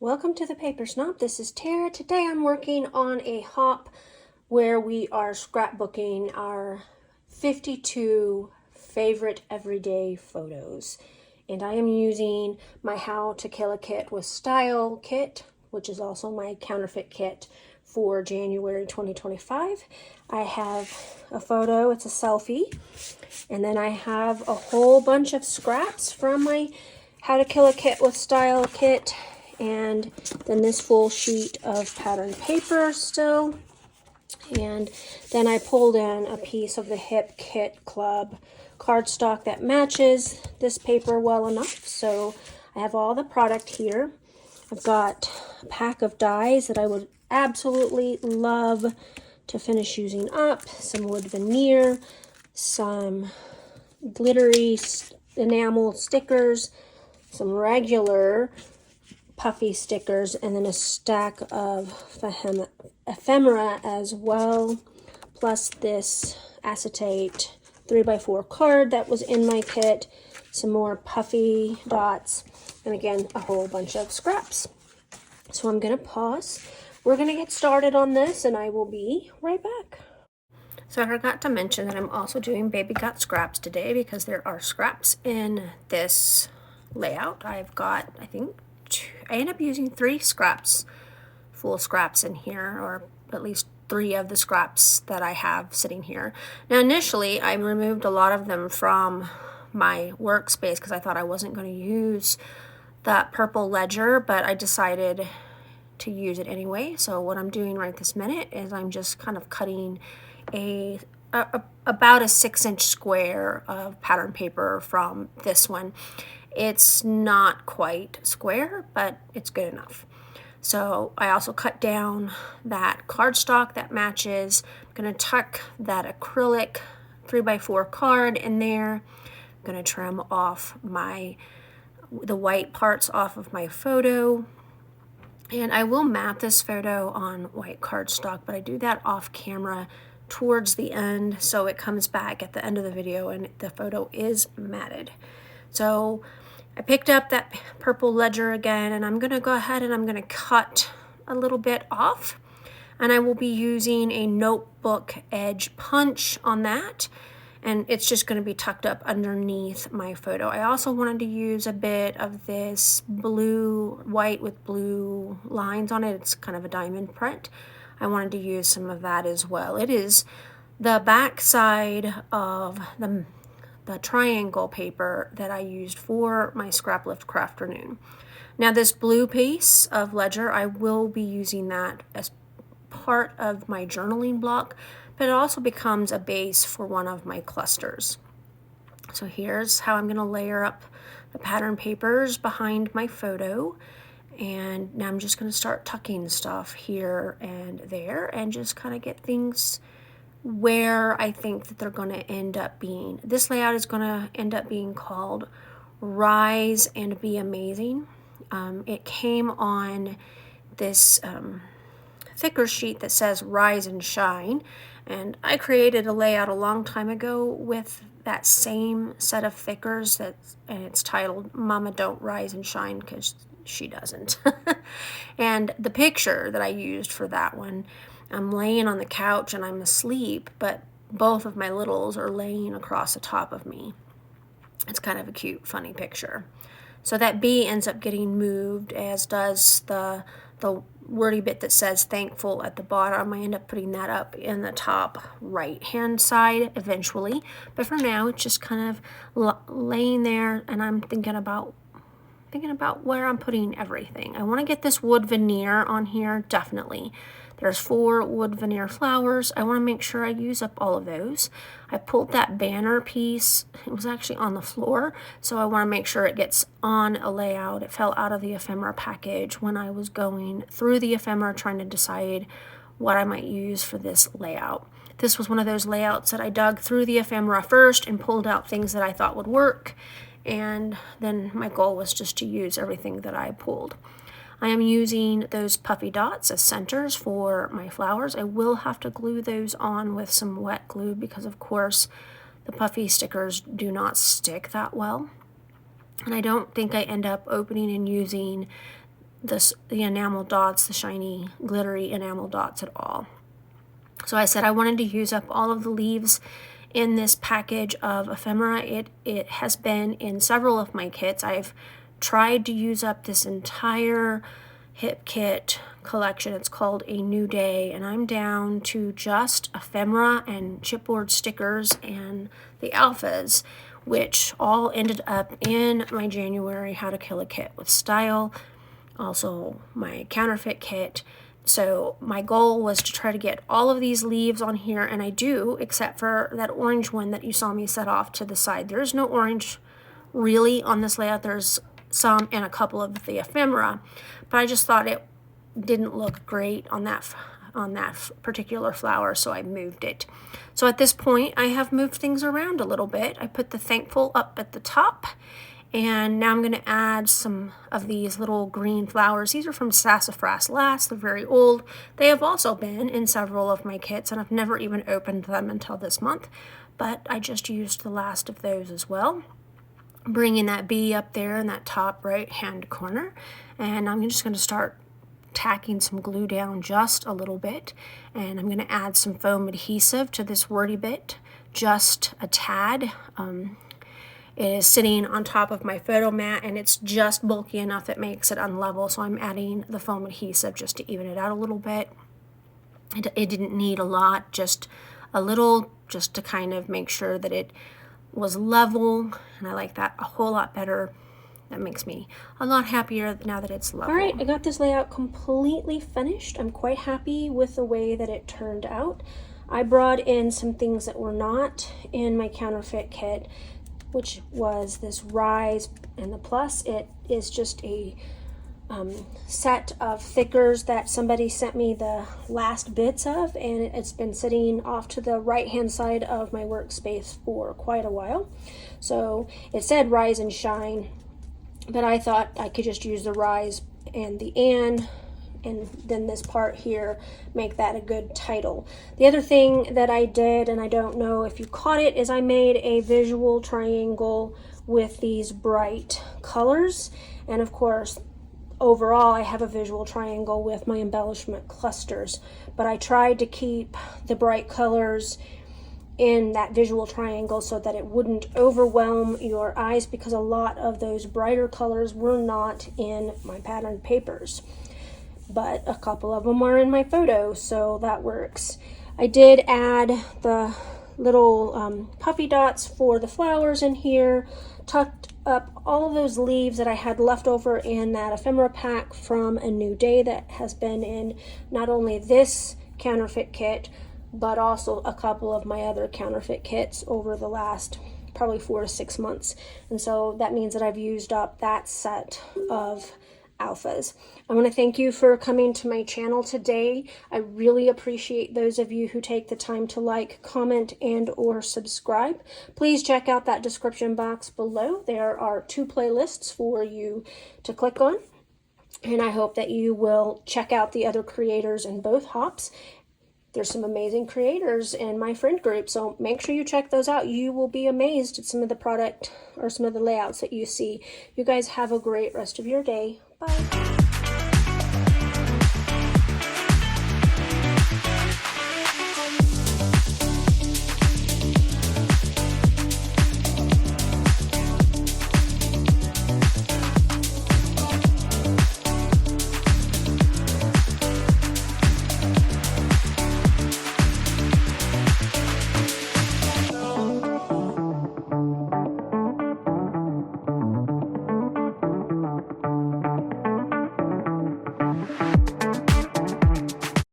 Welcome to the Paper Snob. This is Tara. Today I'm working on a hop where we are scrapbooking our 52 favorite everyday photos. And I am using my How to Kill a Kit with Style kit, which is also my counterfeit kit for January 2025. I have a photo, it's a selfie, and then I have a whole bunch of scraps from my How to Kill a Kit with Style kit, and then this full sheet of pattern paper still. And then I pulled in a piece of the Hip Kit Club cardstock that matches this paper well enough. So I have all the product here. I've got a pack of dies that I would absolutely love to finish using up, some wood veneer, some glittery enamel stickers, some regular puffy stickers, and then a stack of ephemera as well, plus this acetate 3x4 card that was in my kit, some more puffy dots, and again a whole bunch of scraps. So I'm gonna pause. We're gonna get started on this and I will be right back. So I forgot to mention that I'm also doing baby got scraps today because there are scraps in this layout. I've got, I end up using 3 scraps, full scraps in here, or at least 3 of the scraps that I have sitting here. Now initially I removed a lot of them from my workspace because I thought I wasn't going to use that purple ledger, but I decided to use it anyway. So what I'm doing right this minute is I'm just kind of cutting about a 6-inch square of pattern paper from this one. It's not quite square, but it's good enough. So I also cut down that cardstock that matches. I'm going to tuck that acrylic 3x4 card in there. I'm going to trim off the white parts off of my photo. And I will mat this photo on white cardstock, but I do that off camera towards the end, so it comes back at the end of the video and the photo is matted. So I picked up that purple ledger again, and I'm going to go ahead and I'm going to cut a little bit off, and I will be using a notebook edge punch on that, and it's just going to be tucked up underneath my photo. I also wanted to use a bit of this white with blue lines on it. It's kind of a diamond print. I wanted to use some of that as well. It is the back side of the triangle paper that I used for my Scrap Lift Crafternoon. Now this blue piece of ledger, I will be using that as part of my journaling block, but it also becomes a base for one of my clusters. So here's how I'm going to layer up the pattern papers behind my photo. And now I'm just going to start tucking stuff here and there and just kind of get things where I think that they're going to end up being. This layout is going to end up being called Rise and Be Amazing. It came on this thicker sheet that says Rise and Shine, and I created a layout a long time ago with that same set of thickers and it's titled Mama Don't Rise and Shine because she doesn't. And the picture that I used for that one, I'm laying on the couch and I'm asleep, but both of my littles are laying across the top of me. It's kind of a cute, funny picture. So that B ends up getting moved, as does the wordy bit that says thankful at the bottom. I end up putting that up in the top right hand side eventually, but for now it's just kind of laying there, and I'm thinking about where I'm putting everything. I want to get this wood veneer on here, definitely. There's 4 wood veneer flowers. I want to make sure I use up all of those. I pulled that banner piece. It was actually on the floor, so I want to make sure it gets on a layout. It fell out of the ephemera package when I was going through the ephemera trying to decide what I might use for this layout. This was one of those layouts that I dug through the ephemera first and pulled out things that I thought would work, and then my goal was just to use everything that I pulled. I am using those puffy dots as centers for my flowers. I will have to glue those on with some wet glue because of course the puffy stickers do not stick that well. And I don't think I end up opening and using the enamel dots, the shiny, glittery enamel dots at all. So I said I wanted to use up all of the leaves in this package of ephemera. It has been in several of my kits. I've tried to use up this entire hip kit collection. It's called A New Day, and I'm down to just ephemera and chipboard stickers and the alphas, which all ended up in my January How to Kill a Kit with Style, also my Counterfeit kit. So my goal was to try to get all of these leaves on here, and I do, except for that orange one that you saw me set off to the side. There's no orange really on this layout. There's some and a couple of the ephemera, but I just thought it didn't look great on that particular flower, so I moved it. So at this point, I have moved things around a little bit. I put the Thankful up at the top, and now I'm going to add some of these little green flowers. These are from Sassafras Lass. They're very old. They have also been in several of my kits, and I've never even opened them until this month, but I just used the last of those as well. Bringing that bee up there in that top right hand corner, and I'm just going to start tacking some glue down just a little bit, and I'm going to add some foam adhesive to this wordy bit, just a tad. It is sitting on top of my photo mat, and it's just bulky enough that makes it unlevel, so I'm adding the foam adhesive just to even it out a little bit. It didn't need a lot, just a little, just to kind of make sure that it was level, and I like that a whole lot better. That makes me a lot happier now that it's level. All right, I got this layout completely finished. I'm quite happy with the way that it turned out. I brought in some things that were not in my Counterfeit kit, which was this Rise and the Plus. It is just a set of thickers that somebody sent me the last bits of, and it's been sitting off to the right hand side of my workspace for quite a while. So it said Rise and Shine, but I thought I could just use the Rise and the and then this part here, make that a good title. The other thing that I did, and I don't know if you caught it, is I made a visual triangle with these bright colors, and of course overall I have a visual triangle with my embellishment clusters, but I tried to keep the bright colors in that visual triangle so that it wouldn't overwhelm your eyes, because a lot of those brighter colors were not in my pattern papers, but a couple of them are in my photo, so that works. I did add the little puffy dots for the flowers in here, tucked up all of those leaves that I had left over in that ephemera pack from A New Day that has been in not only this Counterfeit kit, but also a couple of my other Counterfeit kits over the last probably 4 to 6 months. And so that means that I've used up that set of alphas. I want to thank you for coming to my channel today. I really appreciate those of you who take the time to like, comment, and or subscribe. Please check out that description box below. There are 2 playlists for you to click on, and I hope that you will check out the other creators in both hops. There's some amazing creators in my friend group, so make sure you check those out. You will be amazed at some of the product or some of the layouts that you see. You guys have a great rest of your day. Bye.